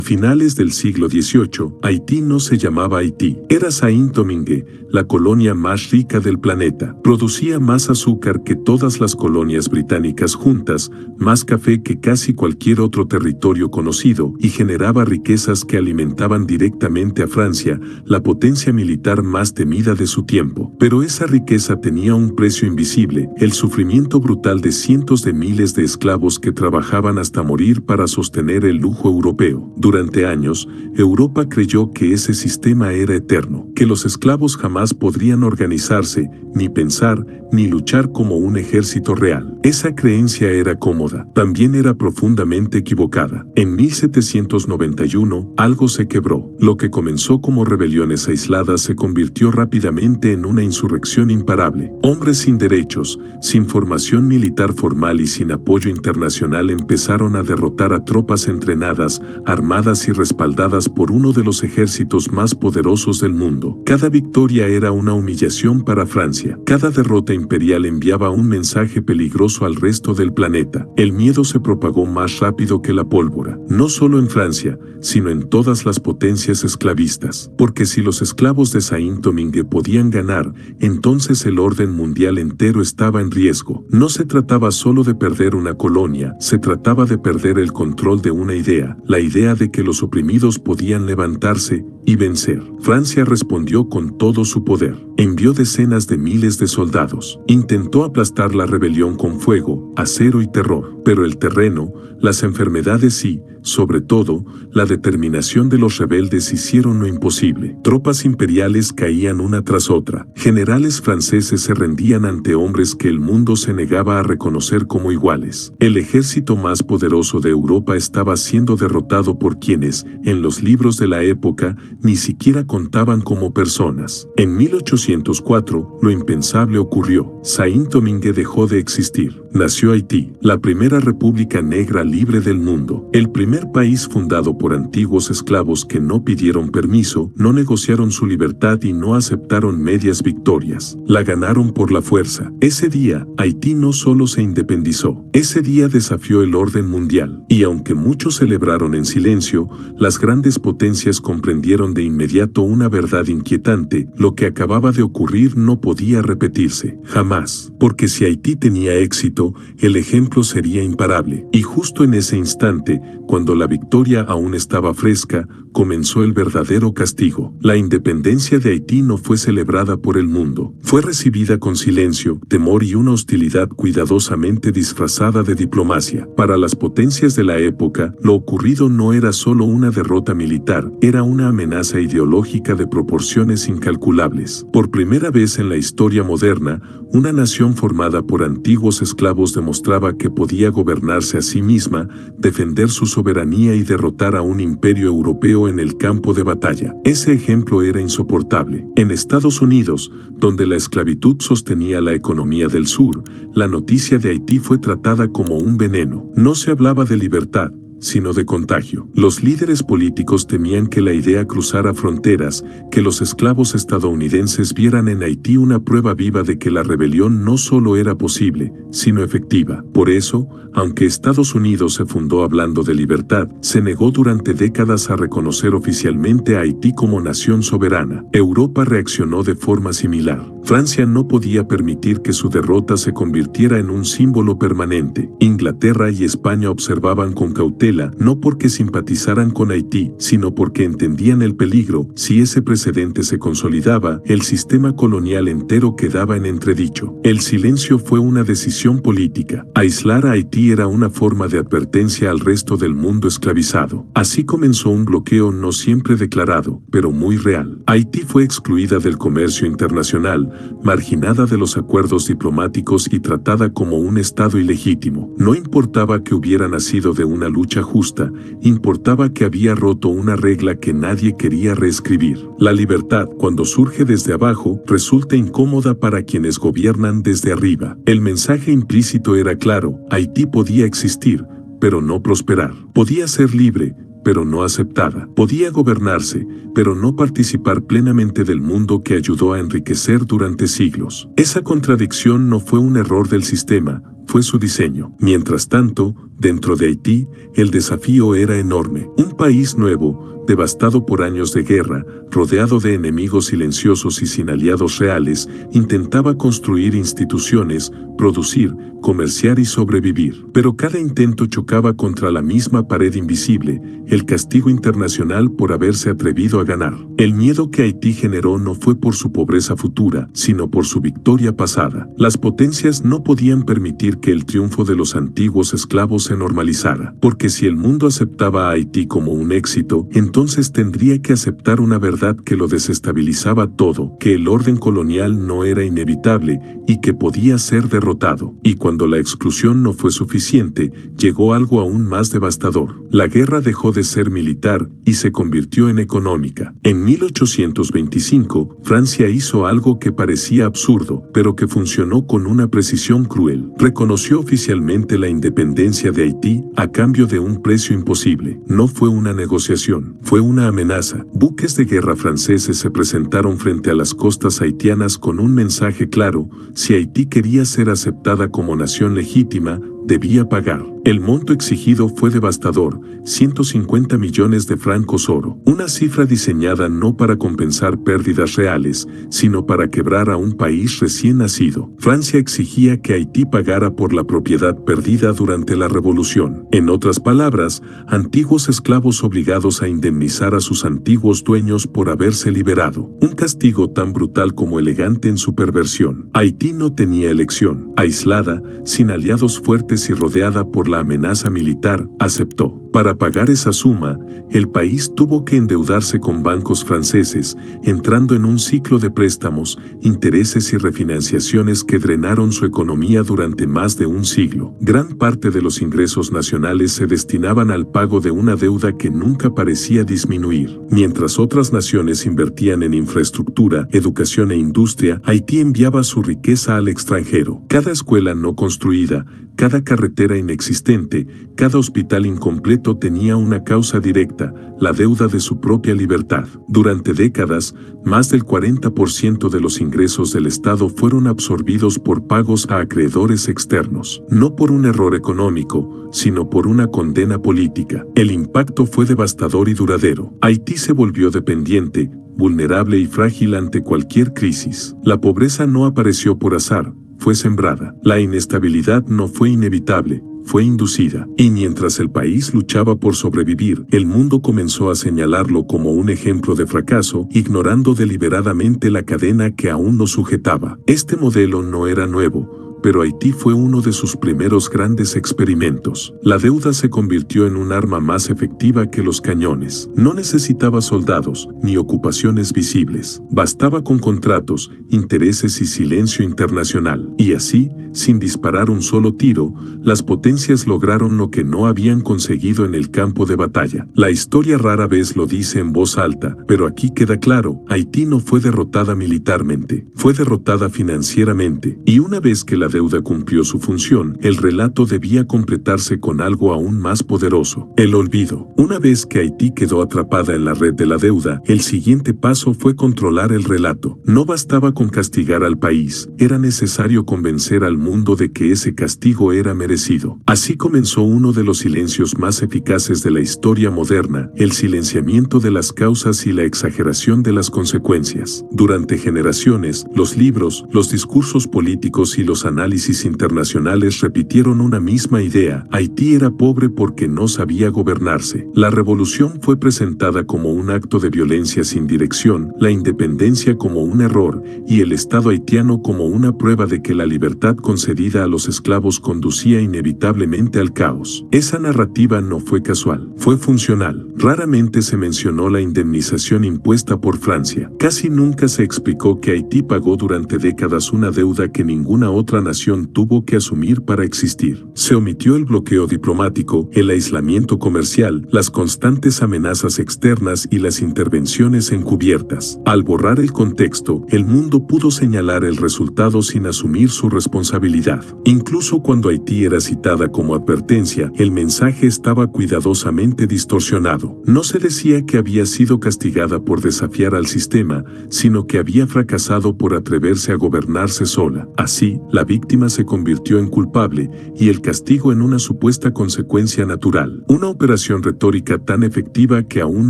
Finales del siglo XVIII, Haití no se llamaba Haití. Era Saint-Domingue, la colonia más rica del planeta. Producía más azúcar que todas las colonias británicas juntas, más café que casi cualquier otro territorio conocido, y generaba riquezas que alimentaban directamente a Francia, la potencia militar más temida de su tiempo. Pero esa riqueza tenía un precio invisible, el sufrimiento brutal de cientos de miles de esclavos que trabajaban hasta morir para sostener el lujo europeo. Durante años, Europa creyó que ese sistema era eterno, que los esclavos jamás podrían organizarse, ni pensar, ni luchar como un ejército real. Esa creencia era cómoda, también era profundamente equivocada. En 1791, algo se quebró. Lo que comenzó como rebeliones aisladas se convirtió rápidamente en una insurrección imparable. Hombres sin derechos, sin formación militar formal y sin apoyo internacional empezaron a derrotar a tropas entrenadas, armadas y respaldadas por uno de los ejércitos más poderosos del mundo. Cada victoria era una humillación para Francia. Cada derrota imperial enviaba un mensaje peligroso al resto del planeta. El miedo se propagó más rápido que la pólvora, no solo en Francia, sino en todas las potencias esclavistas. Porque si los esclavos de Saint-Domingue podían ganar, entonces el orden mundial entero estaba en riesgo. No se trataba solo de perder una colonia, se trataba de perder el control de una idea, la idea de que los oprimidos podían levantarse y vencer. Francia respondió con todo su poder. Envió decenas de miles de soldados. Intentó aplastar la rebelión con fuego, acero y terror. Pero el terreno, las enfermedades y, sobre todo, la determinación de los rebeldes hicieron lo imposible. Tropas imperiales caían una tras otra. Generales franceses se rendían ante hombres que el mundo se negaba a reconocer como iguales. El ejército más poderoso de Europa estaba siendo derrotado por quienes, en los libros de la época, ni siquiera contaban como personas. En 1804, lo impensable ocurrió. Saint-Domingue dejó de existir. Nació Haití, la primera república negra libre del mundo. El primer país fundado por antiguos esclavos que no pidieron permiso, no negociaron su libertad y no aceptaron medias victorias. La ganaron por la fuerza. Ese día, Haití no solo se independizó, ese día desafió el orden mundial. Y aunque muchos celebraron en silencio, las grandes potencias comprendieron de inmediato una verdad inquietante: lo que acababa de ocurrir no podía repetirse, jamás. Porque si Haití tenía éxito, el ejemplo sería imparable. Y justo en ese instante, cuando la victoria aún estaba fresca, comenzó el verdadero castigo. La independencia de Haití no fue celebrada por el mundo. Fue recibida con silencio, temor y una hostilidad cuidadosamente disfrazada de diplomacia. Para las potencias de la época, lo ocurrido no era solo una derrota militar, era una amenaza ideológica de proporciones incalculables. Por primera vez en la historia moderna, una nación formada por antiguos esclavos demostraba que podía gobernarse a sí misma, defender su soberanía y derrotar a un imperio europeo en el campo de batalla. Ese ejemplo era insoportable. En Estados Unidos, donde la esclavitud sostenía la economía del sur, la noticia de Haití fue tratada como un veneno. No se hablaba de libertad, sino de contagio. Los líderes políticos temían que la idea cruzara fronteras, que los esclavos estadounidenses vieran en Haití una prueba viva de que la rebelión no solo era posible, sino efectiva. Por eso, aunque Estados Unidos se fundó hablando de libertad, se negó durante décadas a reconocer oficialmente a Haití como nación soberana. Europa reaccionó de forma similar. Francia no podía permitir que su derrota se convirtiera en un símbolo permanente. Inglaterra y España observaban con cautela, no porque simpatizaran con Haití, sino porque entendían el peligro. Si ese precedente se consolidaba, el sistema colonial entero quedaba en entredicho. El silencio fue una decisión política. Aislar a Haití era una forma de advertencia al resto del mundo esclavizado. Así comenzó un bloqueo no siempre declarado, pero muy real. Haití fue excluida del comercio internacional, marginada de los acuerdos diplomáticos y tratada como un estado ilegítimo. No importaba que hubiera nacido de una lucha justa, importaba que había roto una regla que nadie quería reescribir. La libertad, cuando surge desde abajo, resulta incómoda para quienes gobiernan desde arriba. El mensaje implícito era claro: Haití podía existir, pero no prosperar. Podía ser libre, pero no aceptada. Podía gobernarse, pero no participar plenamente del mundo que ayudó a enriquecer durante siglos. Esa contradicción no fue un error del sistema, fue su diseño. Mientras tanto, dentro de Haití, el desafío era enorme. Un país nuevo, devastado por años de guerra, rodeado de enemigos silenciosos y sin aliados reales, intentaba construir instituciones, producir, comerciar y sobrevivir. Pero cada intento chocaba contra la misma pared invisible, el castigo internacional por haberse atrevido a ganar. El miedo que Haití generó no fue por su pobreza futura, sino por su victoria pasada. Las potencias no podían permitir que el triunfo de los antiguos esclavos se normalizara, porque si el mundo aceptaba a Haití como un éxito, entonces tendría que aceptar una verdad que lo desestabilizaba todo, que el orden colonial no era inevitable y que podía ser derrotado. Y cuando la exclusión no fue suficiente, llegó algo aún más devastador. La guerra dejó de ser militar y se convirtió en económica. En 1825, Francia hizo algo que parecía absurdo, pero que funcionó con una precisión cruel. Reconoció oficialmente la independencia de Haití a cambio de un precio imposible. No fue una negociación, fue una amenaza. Buques de guerra franceses se presentaron frente a las costas haitianas con un mensaje claro: si Haití quería ser aceptada como nación legítima, debía pagar. El monto exigido fue devastador, 150 millones de francos oro, una cifra diseñada no para compensar pérdidas reales, sino para quebrar a un país recién nacido. Francia exigía que Haití pagara por la propiedad perdida durante la revolución. En otras palabras, antiguos esclavos obligados a indemnizar a sus antiguos dueños por haberse liberado. Un castigo tan brutal como elegante en su perversión. Haití no tenía elección. Aislada, sin aliados fuertes y rodeada por la amenaza militar, aceptó. Para pagar esa suma, el país tuvo que endeudarse con bancos franceses, entrando en un ciclo de préstamos, intereses y refinanciaciones que drenaron su economía durante más de un siglo. Gran parte de los ingresos nacionales se destinaban al pago de una deuda que nunca parecía disminuir. Mientras otras naciones invertían en infraestructura, educación e industria, Haití enviaba su riqueza al extranjero. Cada escuela no construida, cada carretera inexistente, cada hospital incompleto tenía una causa directa: la deuda de su propia libertad. Durante décadas, más del 40% de los ingresos del Estado fueron absorbidos por pagos a acreedores externos, no por un error económico, sino por una condena política. El impacto fue devastador y duradero. Haití se volvió dependiente, vulnerable y frágil ante cualquier crisis. La pobreza no apareció por azar, fue sembrada. La inestabilidad no fue inevitable, fue inducida. Y mientras el país luchaba por sobrevivir, el mundo comenzó a señalarlo como un ejemplo de fracaso, ignorando deliberadamente la cadena que aún lo sujetaba. Este modelo no era nuevo, pero Haití fue uno de sus primeros grandes experimentos. La deuda se convirtió en un arma más efectiva que los cañones. No necesitaba soldados, ni ocupaciones visibles. Bastaba con contratos, intereses y silencio internacional. Y así, sin disparar un solo tiro, las potencias lograron lo que no habían conseguido en el campo de batalla. La historia rara vez lo dice en voz alta, pero aquí queda claro: Haití no fue derrotada militarmente, fue derrotada financieramente. Y una vez que la deuda cumplió su función, el relato debía completarse con algo aún más poderoso: el olvido. Una vez que Haití quedó atrapada en la red de la deuda, el siguiente paso fue controlar el relato. No bastaba con castigar al país, era necesario convencer al mundo de que ese castigo era merecido. Así comenzó uno de los silencios más eficaces de la historia moderna: el silenciamiento de las causas y la exageración de las consecuencias. Durante generaciones, los libros, los discursos políticos y los análisis internacionales repitieron una misma idea: Haití era pobre porque no sabía gobernarse. La revolución fue presentada como un acto de violencia sin dirección, la independencia como un error, y el Estado haitiano como una prueba de que la libertad concedida a los esclavos conducía inevitablemente al caos. Esa narrativa no fue casual, fue funcional. Raramente se mencionó la indemnización impuesta por Francia. Casi nunca se explicó que Haití pagó durante décadas una deuda que ninguna otra nación tuvo que asumir para existir. Se omitió el bloqueo diplomático, el aislamiento comercial, las constantes amenazas externas y las intervenciones encubiertas. Al borrar el contexto, el mundo pudo señalar el resultado sin asumir su responsabilidad. Incluso cuando Haití era citada como advertencia, el mensaje estaba cuidadosamente distorsionado. fracasado. No se decía que había sido castigada por desafiar al sistema, sino que había fracasado por atreverse a gobernarse sola. Así, la víctima se convirtió en culpable y el castigo en una supuesta consecuencia natural. Una operación retórica tan efectiva que aún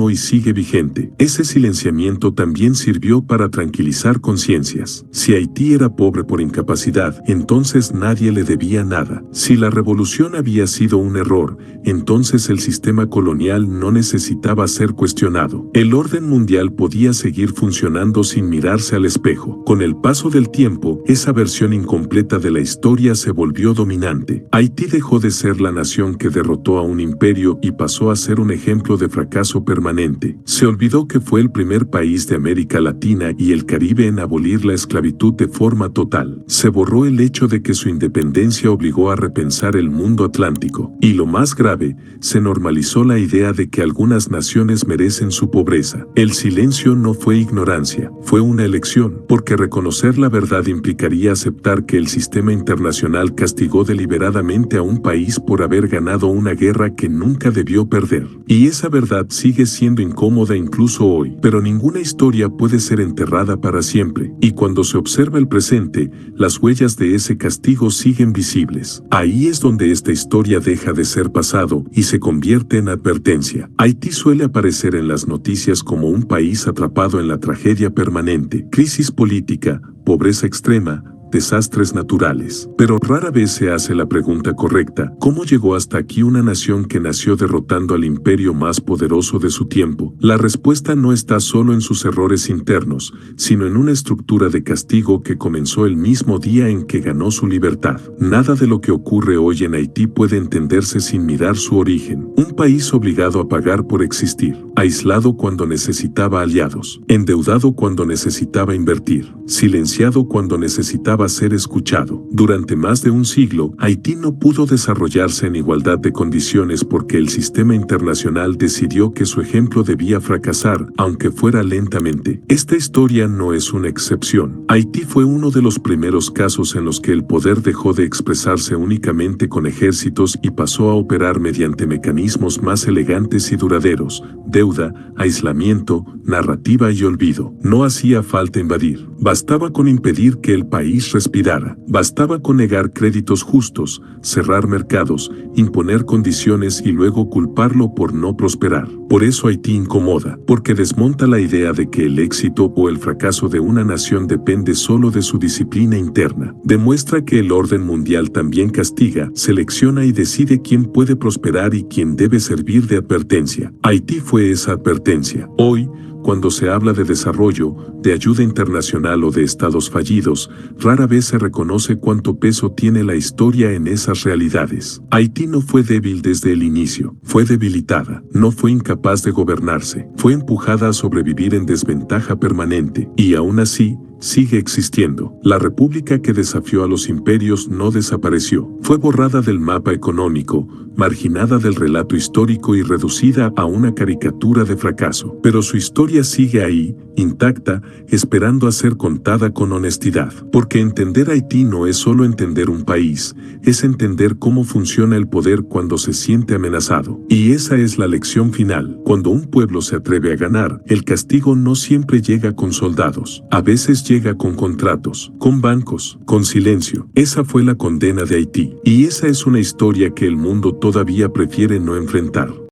hoy sigue vigente. Ese silenciamiento también sirvió para tranquilizar conciencias. Si Haití era pobre por incapacidad, entonces nadie le debía nada. Si la revolución había sido un error, entonces el sistema colonial no necesitaba ser cuestionado. El orden mundial podía seguir funcionando sin mirarse al espejo. Con el paso del tiempo, esa versión incompleta de la historia se volvió dominante. Haití dejó de ser la nación que derrotó a un imperio y pasó a ser un ejemplo de fracaso permanente. Se olvidó que fue el primer país de América Latina y el Caribe en abolir la esclavitud de forma total. Se borró el hecho de que su independencia obligó a repensar el mundo atlántico. Y lo más grave, se normalizó la idea de que algunas naciones merecen su pobreza. El silencio no fue ignorancia, fue una elección, porque reconocer la verdad implicaría aceptar que el sistema internacional castigó deliberadamente a un país por haber ganado una guerra que nunca debió perder. Y esa verdad sigue siendo incómoda incluso hoy. Pero ninguna historia puede ser enterrada para siempre, y cuando se observa el presente, las huellas de ese castigo siguen visibles. Ahí es donde esta historia deja de ser pasado y se convierte en advertencia. Haití suele aparecer en las noticias como un país atrapado en la tragedia permanente, crisis política, pobreza extrema, desastres naturales. Pero rara vez se hace la pregunta correcta: ¿cómo llegó hasta aquí una nación que nació derrotando al imperio más poderoso de su tiempo? La respuesta no está solo en sus errores internos, sino en una estructura de castigo que comenzó el mismo día en que ganó su libertad. Nada de lo que ocurre hoy en Haití puede entenderse sin mirar su origen. Un país obligado a pagar por existir, aislado cuando necesitaba aliados, endeudado cuando necesitaba invertir, silenciado cuando necesitaba ser escuchado. Durante más de un siglo, Haití no pudo desarrollarse en igualdad de condiciones porque el sistema internacional decidió que su ejemplo debía fracasar, aunque fuera lentamente. Esta historia no es una excepción. Haití fue uno de los primeros casos en los que el poder dejó de expresarse únicamente con ejércitos y pasó a operar mediante mecanismos más elegantes y duraderos: deuda, aislamiento, narrativa y olvido. No hacía falta invadir. Bastaba con impedir que el país respirara. Bastaba con negar créditos justos, cerrar mercados, imponer condiciones y luego culparlo por no prosperar. Por eso Haití incomoda, porque desmonta la idea de que el éxito o el fracaso de una nación depende solo de su disciplina interna. Demuestra que el orden mundial también castiga, selecciona y decide quién puede prosperar y quién debe servir de advertencia. Haití fue esa advertencia. Hoy, cuando se habla de desarrollo, de ayuda internacional o de estados fallidos, rara vez se reconoce cuánto peso tiene la historia en esas realidades. Haití no fue débil desde el inicio, fue debilitada, no fue incapaz de gobernarse, fue empujada a sobrevivir en desventaja permanente, y aún así, sigue existiendo. La república que desafió a los imperios no desapareció. Fue borrada del mapa económico, marginada del relato histórico y reducida a una caricatura de fracaso. Pero su historia sigue ahí, intacta, esperando a ser contada con honestidad. Porque entender Haití no es solo entender un país, es entender cómo funciona el poder cuando se siente amenazado. Y esa es la lección final. Cuando un pueblo se atreve a ganar, el castigo no siempre llega con soldados. A veces llega con contratos, con bancos, con silencio. Esa fue la condena de Haití. Y esa es una historia que el mundo todavía prefiere no enfrentar.